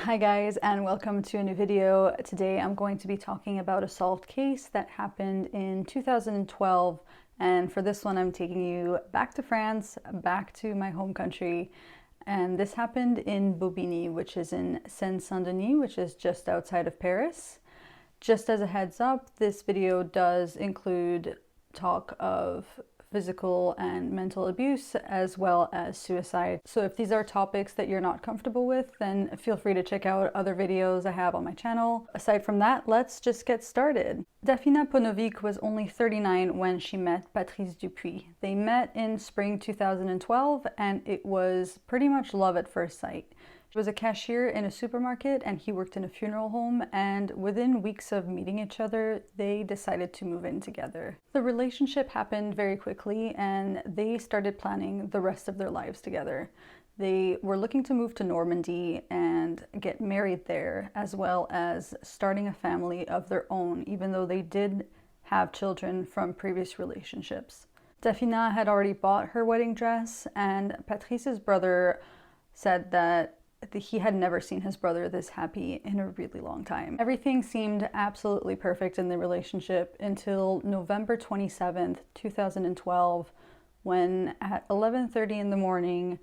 Hi guys, and welcome to a new video. Today I'm going to be talking about a solved case that happened in 2012, and for this one I'm taking you back to France, back to my home country, and this happened in Bobigny, which is in Seine-Saint-Denis, which is just outside of Paris. Just as a heads up, this video does include talk of physical and mental abuse as well as suicide. So if these are topics that you're not comfortable with, then feel free to check out other videos I have on my channel. Aside from that, let's just get started. Dafina Paunovic was only 39 when she met Patrice Dupuis. They met in spring 2012 and it was pretty much love at first sight. She was a cashier in a supermarket and he worked in a funeral home, and within weeks of meeting each other, they decided to move in together. The relationship happened very quickly and they started planning the rest of their lives together. They were looking to move to Normandy and get married there, as well as starting a family of their own, even though they did have children from previous relationships. Dafina had already bought her wedding dress, and Patrice's brother said that he had never seen his brother this happy in a really long time. Everything seemed absolutely perfect in the relationship until November 27th, 2012, when at 11:30 in the morning,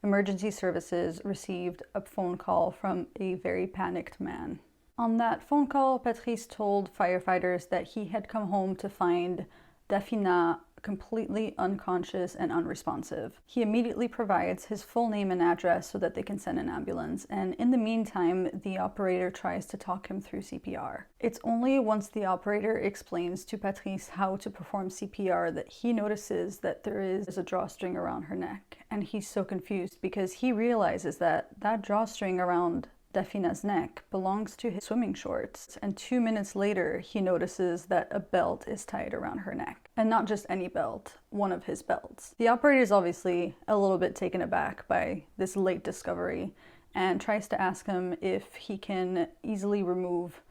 emergency services received a phone call from a very panicked man. On that phone call, Patrice told firefighters that he had come home to find Dafina completely unconscious and unresponsive. He immediately provides his full name and address so that they can send an ambulance, and in the meantime, the operator tries to talk him through CPR. It's only once the operator explains to Patrice how to perform CPR that he notices that there is a drawstring around her neck, and he's so confused because he realizes that that drawstring around Dafina's neck belongs to his swimming shorts, and 2 minutes later he notices that a belt is tied around her neck, and not just any belt, one of his belts. The operator is obviously a little bit taken aback by this late discovery and tries to ask him if he can easily remove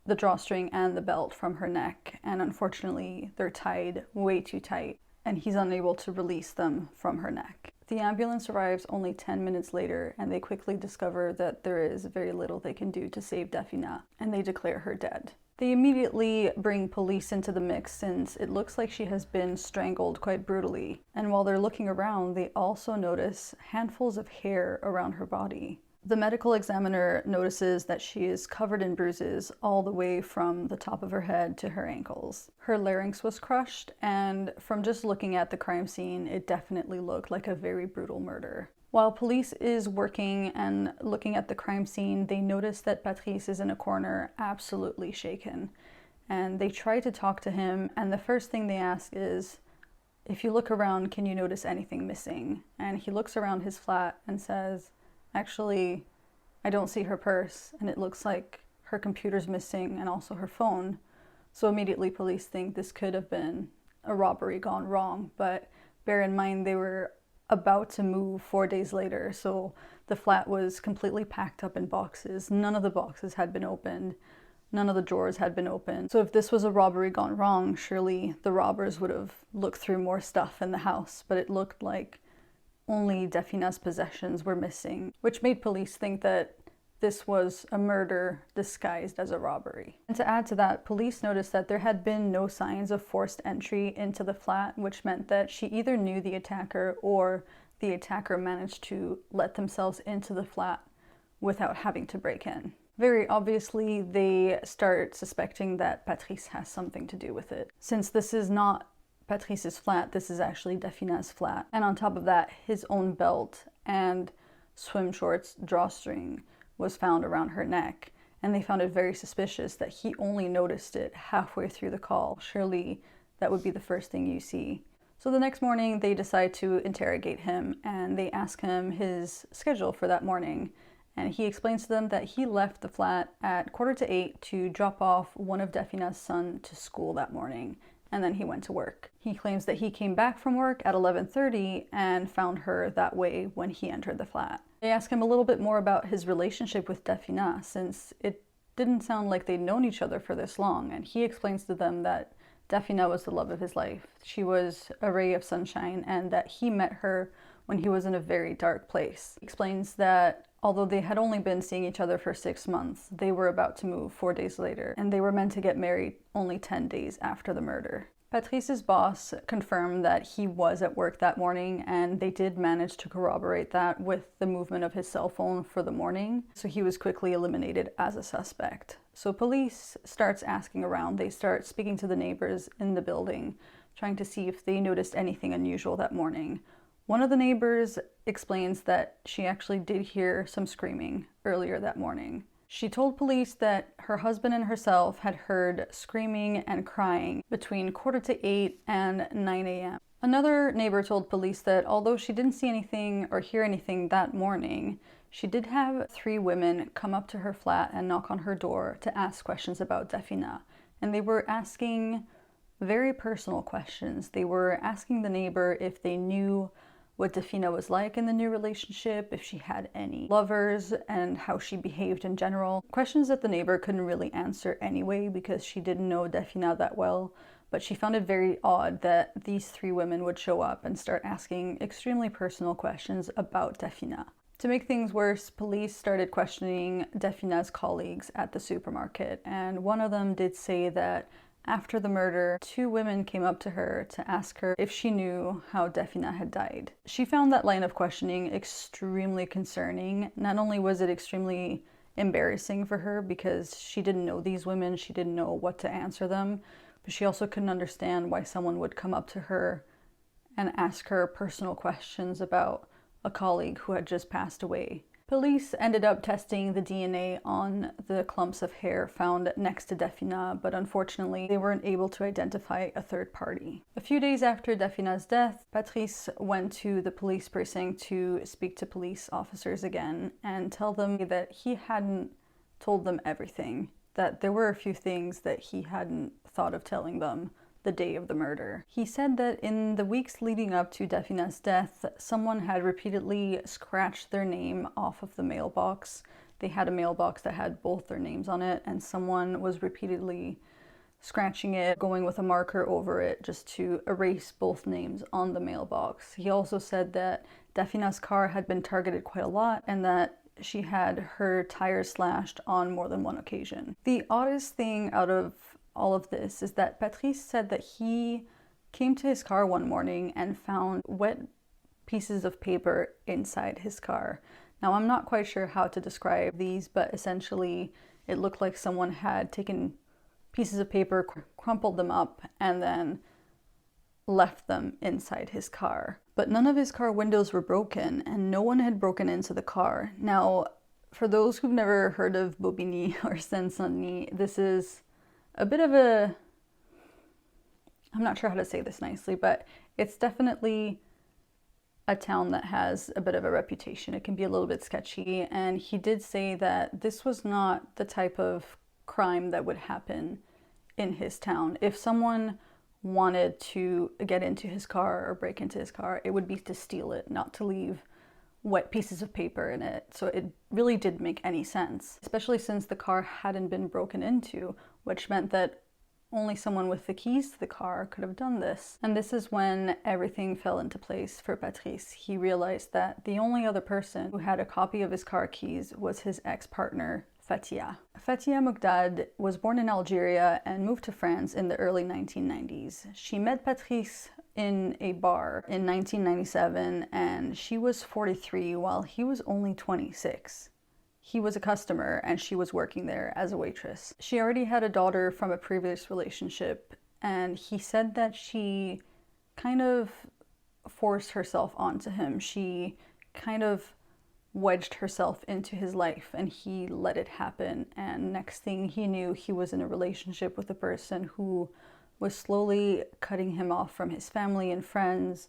the drawstring and the belt from her neck, and unfortunately they're tied way too tight and he's unable to release them from her neck. The ambulance arrives only 10 minutes later, and they quickly discover that there is very little they can do to save Dafina, and they declare her dead. They immediately bring police into the mix since it looks like she has been strangled quite brutally. And while they're looking around, they also notice handfuls of hair around her body. The medical examiner notices that she is covered in bruises all the way from the top of her head to her ankles. Her larynx was crushed, and from just looking at the crime scene, it definitely looked like a very brutal murder. While police is working and looking at the crime scene, they notice that Patrice is in a corner, absolutely shaken. And they try to talk to him, and the first thing they ask is, "If you look around, can you notice anything missing?" And he looks around his flat and says, "Actually, I don't see her purse, and it looks like her computer's missing and also her phone." So immediately police think this could have been a robbery gone wrong, but bear in mind they were about to move 4 days later, so the flat was completely packed up in boxes. None of the boxes had been opened. None of the drawers had been opened. So if this was a robbery gone wrong, surely the robbers would have looked through more stuff in the house, but it looked like only Dafina's possessions were missing, which made police think that this was a murder disguised as a robbery. And to add to that, police noticed that there had been no signs of forced entry into the flat, which meant that she either knew the attacker or the attacker managed to let themselves into the flat without having to break in. Very obviously, they start suspecting that Patrice has something to do with it. Since this is not Patrice's flat, this is actually Dafina's flat. And on top of that, his own belt and swim shorts drawstring was found around her neck. And they found it very suspicious that he only noticed it halfway through the call. Surely that would be the first thing you see. So the next morning they decide to interrogate him, and they ask him his schedule for that morning. And he explains to them that he left the flat at 7:45 to drop off one of Dafina's son to school that morning, and then he went to work. He claims that he came back from work at 11:30 and found her that way when he entered the flat. They ask him a little bit more about his relationship with Dafina, since it didn't sound like they'd known each other for this long, and he explains to them that Dafina was the love of his life. She was a ray of sunshine, and that he met her when he was in a very dark place. He explains that Although they had only been seeing each other for 6 months, they were about to move 4 days later, and they were meant to get married only 10 days after the murder. Patrice's boss confirmed that he was at work that morning, and they did manage to corroborate that with the movement of his cell phone for the morning, so he was quickly eliminated as a suspect. So police starts asking around. They start speaking to the neighbors in the building, trying to see if they noticed anything unusual that morning. One of the neighbors explains that she actually did hear some screaming earlier that morning. She told police that her husband and herself had heard screaming and crying between 7:45 and 9 a.m. Another neighbor told police that although she didn't see anything or hear anything that morning, she did have 3 women come up to her flat and knock on her door to ask questions about Dafina. And they were asking very personal questions. They were asking the neighbor if they knew what Dafina was like in the new relationship, if she had any lovers, and how she behaved in general. Questions that the neighbor couldn't really answer anyway because she didn't know Dafina that well, but she found it very odd that these 3 women would show up and start asking extremely personal questions about Dafina. To make things worse, police started questioning Dafina's colleagues at the supermarket, and one of them did say that after the murder, 2 women came up to her to ask her if she knew how Dafina had died. She found that line of questioning extremely concerning. Not only was it extremely embarrassing for her because she didn't know these women, she didn't know what to answer them, but she also couldn't understand why someone would come up to her and ask her personal questions about a colleague who had just passed away. Police ended up testing the DNA on the clumps of hair found next to Dafina, but unfortunately they weren't able to identify a third party. A few days after Dafina's death, Patrice went to the police precinct to speak to police officers again and tell them that he hadn't told them everything, that there were a few things that he hadn't thought of telling them the day of the murder. He said that in the weeks leading up to Dafina's death, someone had repeatedly scratched their name off of the mailbox. They had a mailbox that had both their names on it, and someone was repeatedly scratching it, going with a marker over it just to erase both names on the mailbox. He also said that Dafina's car had been targeted quite a lot and that she had her tires slashed on more than one occasion. The oddest thing out of all of this is that Patrice said that he came to his car one morning and found wet pieces of paper inside his car. Now, I'm not quite sure how to describe these, but essentially it looked like someone had taken pieces of paper, crumpled them up, and then left them inside his car. But none of his car windows were broken, and no one had broken into the car. Now, for those who've never heard of Bobigny or Seine-Saint-Denis, this is a bit of a, I'm not sure how to say this nicely, but it's definitely a town that has a bit of a reputation. It can be a little bit sketchy, and he did say that this was not the type of crime that would happen in his town. If someone wanted to get into his car or break into his car, it would be to steal it, not to leave wet pieces of paper in it. So it really didn't make any sense, especially since the car hadn't been broken into, which meant that only someone with the keys to the car could have done this. And this is when everything fell into place for Patrice. He realized that the only other person who had a copy of his car keys was his ex-partner, Fatia. Fatia Mogdad was born in Algeria and moved to France in the early 1990s. She met Patrice in a bar in 1997, and she was 43 while he was only 26. He was a customer and she was working there as a waitress. She already had a daughter from a previous relationship, and he said that she kind of forced herself onto him. She kind of wedged herself into his life and he let it happen. And next thing he knew, he was in a relationship with a person who was slowly cutting him off from his family and friends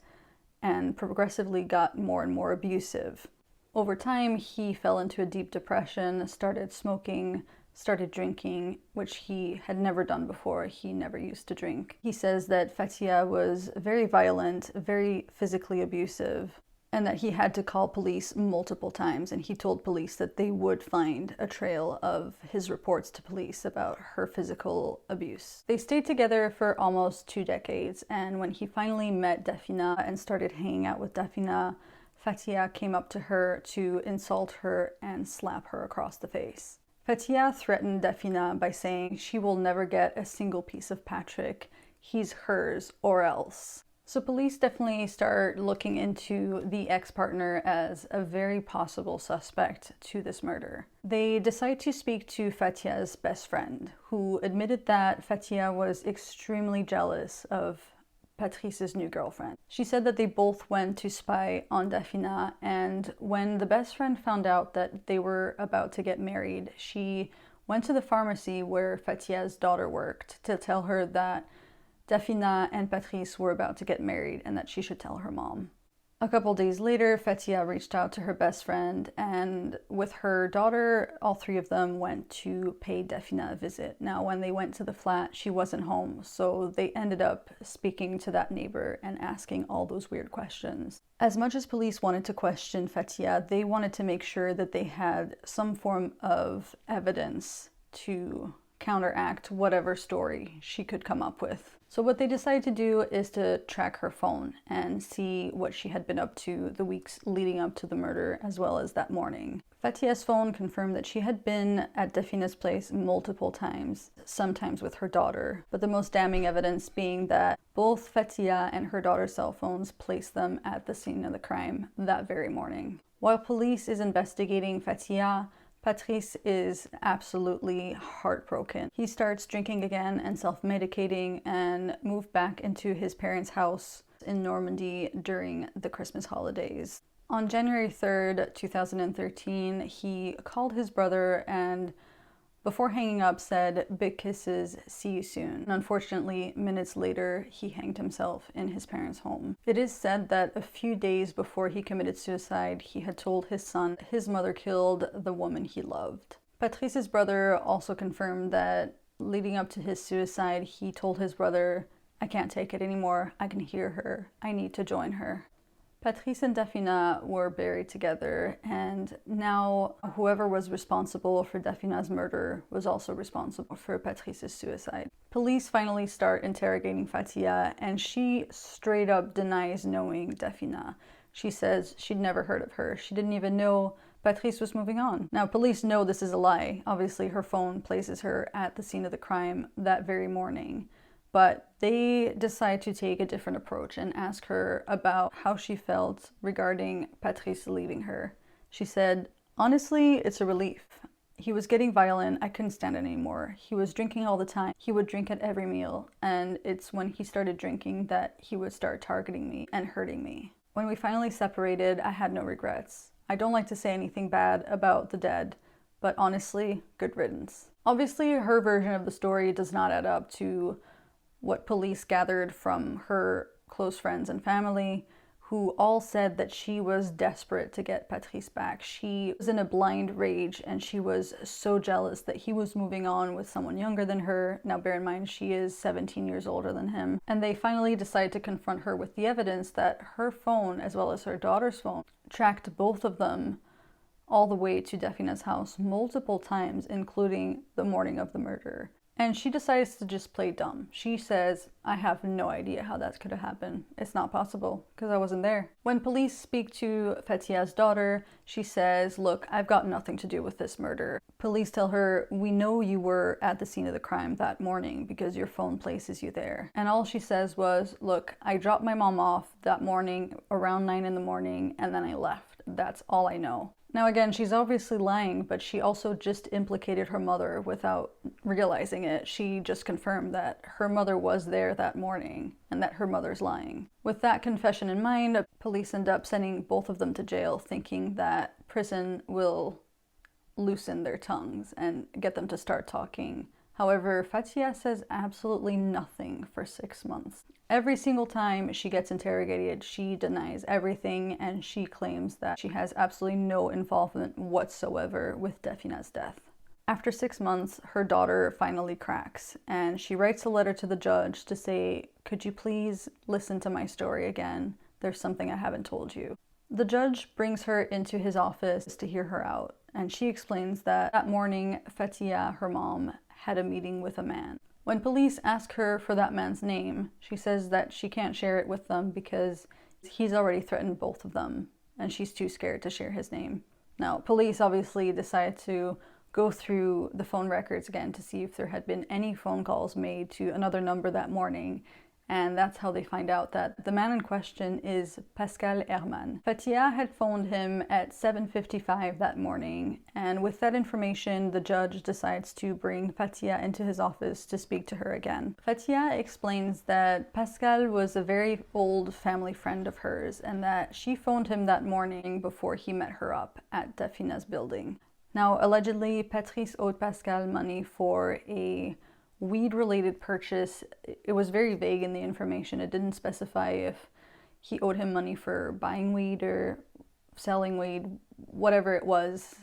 and progressively got more and more abusive. Over time, he fell into a deep depression, started smoking, started drinking, which he had never done before. He never used to drink. He says that Fatia was very violent, very physically abusive, and that he had to call police multiple times, and he told police that they would find a trail of his reports to police about her physical abuse. They stayed together for almost 2 decades, and when he finally met Dafina and started hanging out with Dafina, Fatia came up to her to insult her and slap her across the face. Fatia threatened Dafina by saying she will never get a single piece of Patrick. He's hers or else. So police definitely start looking into the ex-partner as a very possible suspect to this murder. They decide to speak to Fatia's best friend, who admitted that Fatia was extremely jealous of Patrice's new girlfriend. She said that they both went to spy on Dafina, and when the best friend found out that they were about to get married, she went to the pharmacy where Fatia's daughter worked to tell her that Dafina and Patrice were about to get married and that she should tell her mom. A couple days later, Fatia reached out to her best friend, and with her daughter, all three of them went to pay Dafina a visit. Now, when they went to the flat, she wasn't home, so they ended up speaking to that neighbor and asking all those weird questions. As much as police wanted to question Fatia, they wanted to make sure that they had some form of evidence to counteract whatever story she could come up with. So what they decided to do is to track her phone and see what she had been up to the weeks leading up to the murder, as well as that morning. Fatia's phone confirmed that she had been at Dafina's place multiple times, sometimes with her daughter, but the most damning evidence being that both Fatia and her daughter's cell phones placed them at the scene of the crime that very morning. While police is investigating Fatia, Patrice is absolutely heartbroken. He starts drinking again and self-medicating and moved back into his parents' house in Normandy during the Christmas holidays. On January 3rd, 2013, he called his brother and before hanging up said, "Big kisses, see you soon." And unfortunately, minutes later, he hanged himself in his parents' home. It is said that a few days before he committed suicide, he had told his son his mother killed the woman he loved. Patrice's brother also confirmed that leading up to his suicide, he told his brother, "I can't take it anymore. I can hear her. I need to join her." Patrice and Dafina were buried together, and now whoever was responsible for Dafina's murder was also responsible for Patrice's suicide. Police finally start interrogating Fatia, and she straight up denies knowing Dafina. She says she'd never heard of her. She didn't even know Patrice was moving on. Now, police know this is a lie. Obviously, her phone places her at the scene of the crime that very morning. But they decide to take a different approach and ask her about how she felt regarding Patrice leaving her. She said, "Honestly, it's a relief. He was getting violent. I couldn't stand it anymore. He was drinking all the time. He would drink at every meal. And it's when he started drinking that he would start targeting me and hurting me. When we finally separated, I had no regrets. I don't like to say anything bad about the dead, but honestly, good riddance." Obviously, her version of the story does not add up to what police gathered from her close friends and family, who all said that she was desperate to get Patrice back. She was in a blind rage, and she was so jealous that he was moving on with someone younger than her. Now, bear in mind, she is 17 years older than him. And they finally decided to confront her with the evidence that her phone, as well as her daughter's phone, tracked both of them all the way to Dafina's house multiple times, including the morning of the murder. And she decides to just play dumb. She says, "I have no idea how that could have happened. It's not possible, because I wasn't there." When police speak to Fatia's daughter, she says, "Look, I've got nothing to do with this murder." Police tell her, "We know you were at the scene of the crime that morning because your phone places you there." And all she says was, "Look, I dropped my mom off that morning around 9 in the morning, and then I left. That's all I know." Now again, she's obviously lying, but she also just implicated her mother without realizing it. She just confirmed that her mother was there that morning and that her mother's lying. With that confession in mind, police end up sending both of them to jail, thinking that prison will loosen their tongues and get them to start talking. However, Fatia says absolutely nothing for 6 months. Every single time she gets interrogated, she denies everything, and she claims that she has absolutely no involvement whatsoever with Dafina's death. After 6 months, her daughter finally cracks, and she writes a letter to the judge to say, "Could you please listen to my story again? There's something I haven't told you." The judge brings her into his office to hear her out, and she explains that morning, Fatia, her mom, had a meeting with a man. When police ask her for that man's name, she says that she can't share it with them because he's already threatened both of them and she's too scared to share his name. Now, police obviously decided to go through the phone records again to see if there had been any phone calls made to another number that morning, and that's how they find out that the man in question is Pascal Herman. Fatia had phoned him at 7:55 that morning, and with that information, the judge decides to bring Fatia into his office to speak to her again. Fatia explains that Pascal was a very old family friend of hers, and that she phoned him that morning before he met her up at Dafina's building. Now, allegedly, Patrice owed Pascal money for a weed-related purchase. It was very vague in the information. It didn't specify if he owed him money for buying weed or selling weed, whatever it was.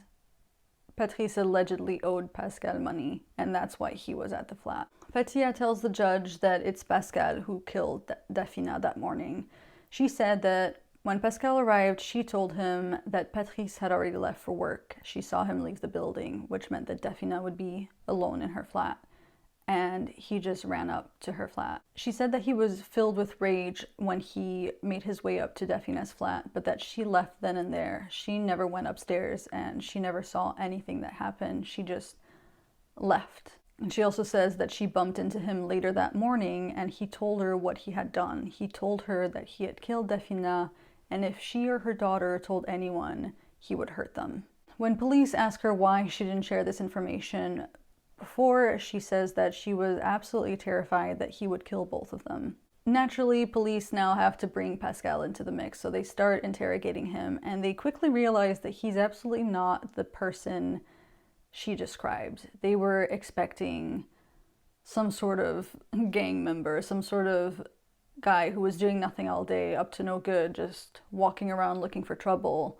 Patrice allegedly owed Pascal money, and that's why he was at the flat. Fatia tells the judge that it's Pascal who killed Dafina that morning. She said that when Pascal arrived, she told him that Patrice had already left for work. She saw him leave the building, which meant that Dafina would be alone in her flat, and he just ran up to her flat. She said that he was filled with rage when he made his way up to Dafina's flat, but that she left then and there. She never went upstairs, and she never saw anything that happened. She just left. And she also says that she bumped into him later that morning, and he told her what he had done. He told her that he had killed Dafina, and if she or her daughter told anyone, he would hurt them. When police ask her why she didn't share this information before, she says that she was absolutely terrified that he would kill both of them. Naturally, police now have to bring Pascal into the mix, so they start interrogating him, and they quickly realize that he's absolutely not the person she described. They were expecting some sort of gang member, some sort of guy who was doing nothing all day, up to no good, just walking around looking for trouble,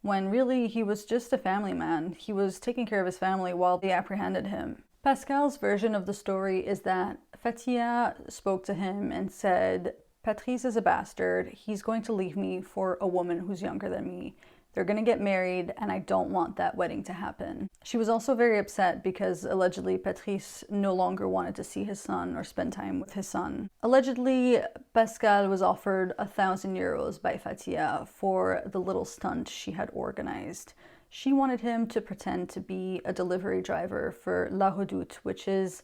when really he was just a family man. He was taking care of his family while they apprehended him. Pascal's version of the story is that Fatia spoke to him and said, Patrice is a bastard. He's going to leave me for a woman who's younger than me. They're going to get married, and I don't want that wedding to happen. She was also very upset because allegedly Patrice no longer wanted to see his son or spend time with his son. Allegedly, Pascal was offered 1,000 euros by Fatia for the little stunt she had organized. She wanted him to pretend to be a delivery driver for La Redoute, which is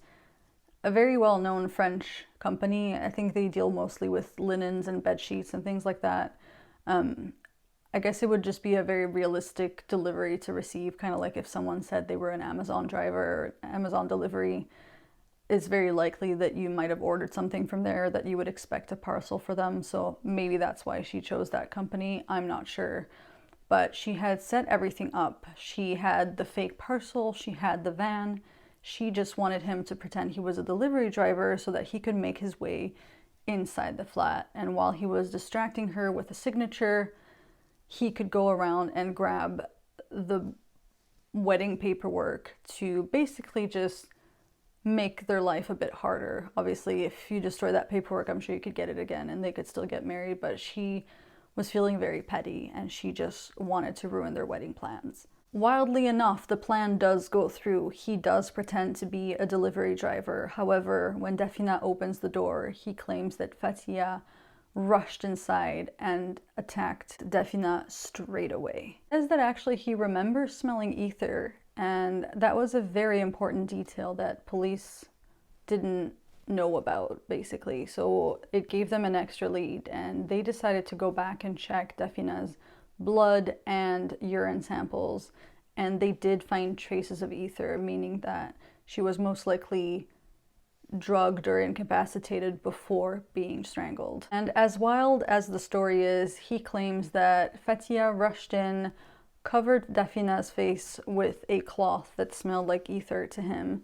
a very well-known French company. I think they deal mostly with linens and bed sheets and things like that. I guess it would just be a very realistic delivery to receive, kind of like if someone said they were an Amazon driver or Amazon delivery. It's very likely that you might have ordered something from there that you would expect a parcel for them, so maybe that's why she chose that company. I'm not sure. But she had set everything up. She had the fake parcel, she had the van. She just wanted him to pretend he was a delivery driver so that he could make his way inside the flat. And while he was distracting her with a signature, he could go around and grab the wedding paperwork to basically just make their life a bit harder. Obviously, if you destroy that paperwork, I'm sure you could get it again and they could still get married, but she was feeling very petty and she just wanted to ruin their wedding plans. Wildly enough, the plan does go through. He does pretend to be a delivery driver. However, when Dafina opens the door, he claims that Fatia rushed inside and attacked Dafina straight away. He says that actually he remembers smelling ether, and that was a very important detail that police didn't know about, basically. So it gave them an extra lead, and they decided to go back and check Dafina's blood and urine samples, and they did find traces of ether, meaning that she was most likely drugged or incapacitated before being strangled. And as wild as the story is, he claims that Fatia rushed in, covered Dafina's face with a cloth that smelled like ether to him,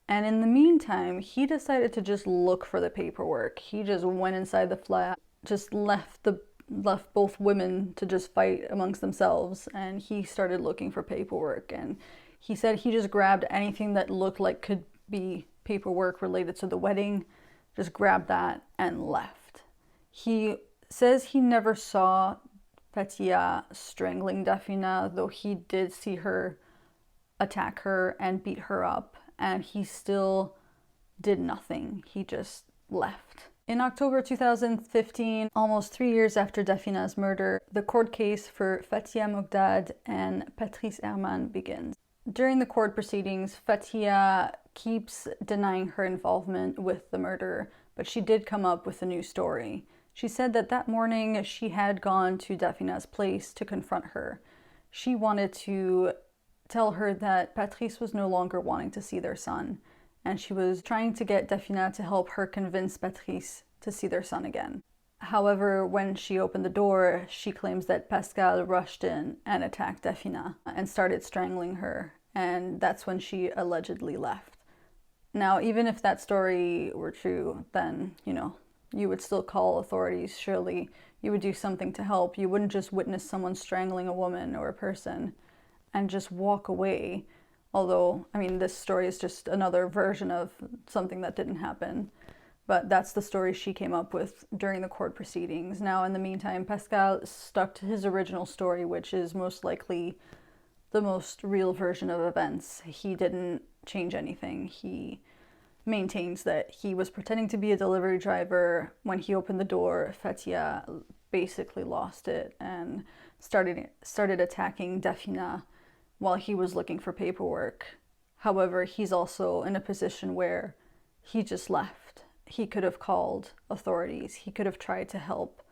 and in the meantime, he decided to just look for the paperwork. He just went inside the flat, just left both women to just fight amongst themselves, and he started looking for paperwork. And he said he just grabbed anything that looked like could be paperwork related to the wedding, just grabbed that and left. He says he never saw Fatia strangling Dafina, though he did see her attack her and beat her up, and he still did nothing. He just left. In October 2015, almost 3 years after Dafina's murder, the court case for Fathia Mogdad and Patrice Herman begins. During the court proceedings, Fathia keeps denying her involvement with the murder, but she did come up with a new story. She said that that morning she had gone to Dafina's place to confront her. She wanted to tell her that Patrice was no longer wanting to see their son, and she was trying to get Dafina to help her convince Patrice to see their son again. However, when she opened the door, she claims that Pascal rushed in and attacked Dafina and started strangling her, and that's when she allegedly left. Now, even if that story were true, then, you would still call authorities. Surely you would do something to help. You wouldn't just witness someone strangling a woman or a person and just walk away. Although, this story is just another version of something that didn't happen. But that's the story she came up with during the court proceedings. Now, in the meantime, Pascal stuck to his original story, which is most likely the most real version of events. He didn't change anything. He maintains that he was pretending to be a delivery driver. When he opened the door, Fathia basically lost it and started attacking Dafina while he was looking for paperwork. However, he's also in a position where he just left. He could have called authorities. He could have tried to help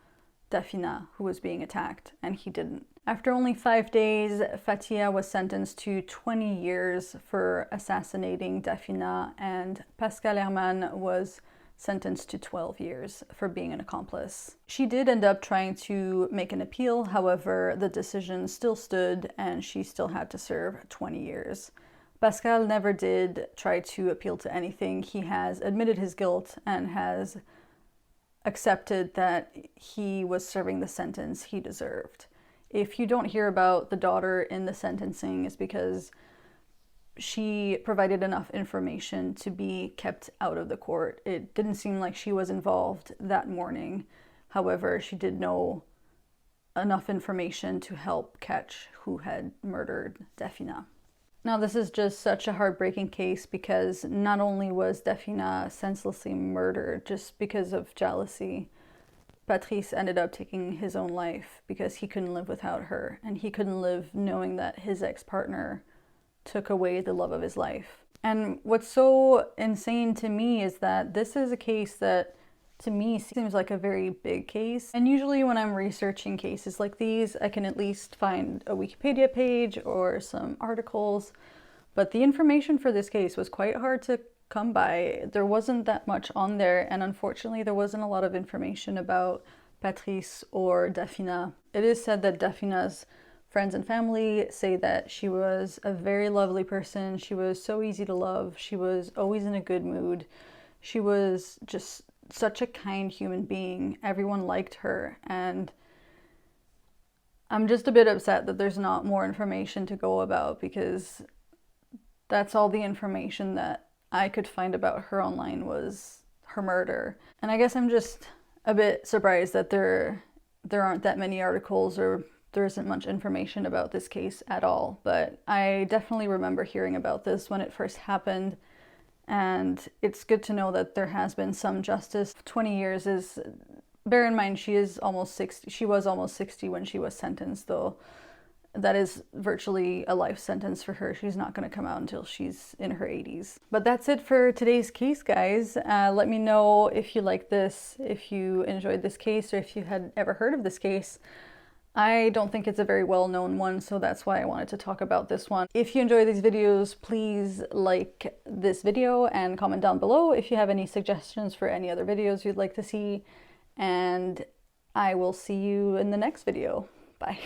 Dafina, who was being attacked, and he didn't. After only 5 days, Fathia was sentenced to 20 years for assassinating Dafina, and Pascal Herman was sentenced to 12 years for being an accomplice. She did end up trying to make an appeal. However, the decision still stood and she still had to serve 20 years. Pascal never did try to appeal to anything. He has admitted his guilt and has accepted that he was serving the sentence he deserved. If you don't hear about the daughter in the sentencing, it's because she provided enough information to be kept out of the court. It didn't seem like she was involved that morning. However, she did know enough information to help catch who had murdered Dafina. Now, this is just such a heartbreaking case because not only was Dafina senselessly murdered just because of jealousy, Patrice ended up taking his own life because he couldn't live without her, and he couldn't live knowing that his ex-partner took away the love of his life. And what's so insane to me is that this is a case that to me seems like a very big case. And usually when I'm researching cases like these, I can at least find a Wikipedia page or some articles. But the information for this case was quite hard to come by. There wasn't that much on there, and unfortunately there wasn't a lot of information about Patrice or Dafina. It is said that Dafina's friends and family say that she was a very lovely person. She was so easy to love. She was always in a good mood. She was just such a kind human being. Everyone liked her, and I'm just a bit upset that there's not more information to go about, because that's all the information that I could find about her online was her murder. And I guess I'm just a bit surprised that there aren't that many articles, or there isn't much information about this case at all. But I definitely remember hearing about this when it first happened, and it's good to know that there has been some justice. 20 years is, bear in mind, she was almost 60 when she was sentenced, though. That is virtually a life sentence for her. She's not going to come out until she's in her 80s. But that's it for today's case, guys. Let me know if you like this, if you enjoyed this case, or if you had ever heard of this case. I don't think it's a very well-known one, so that's why I wanted to talk about this one. If you enjoy these videos, please like this video and comment down below if you have any suggestions for any other videos you'd like to see. And I will see you in the next video. Bye.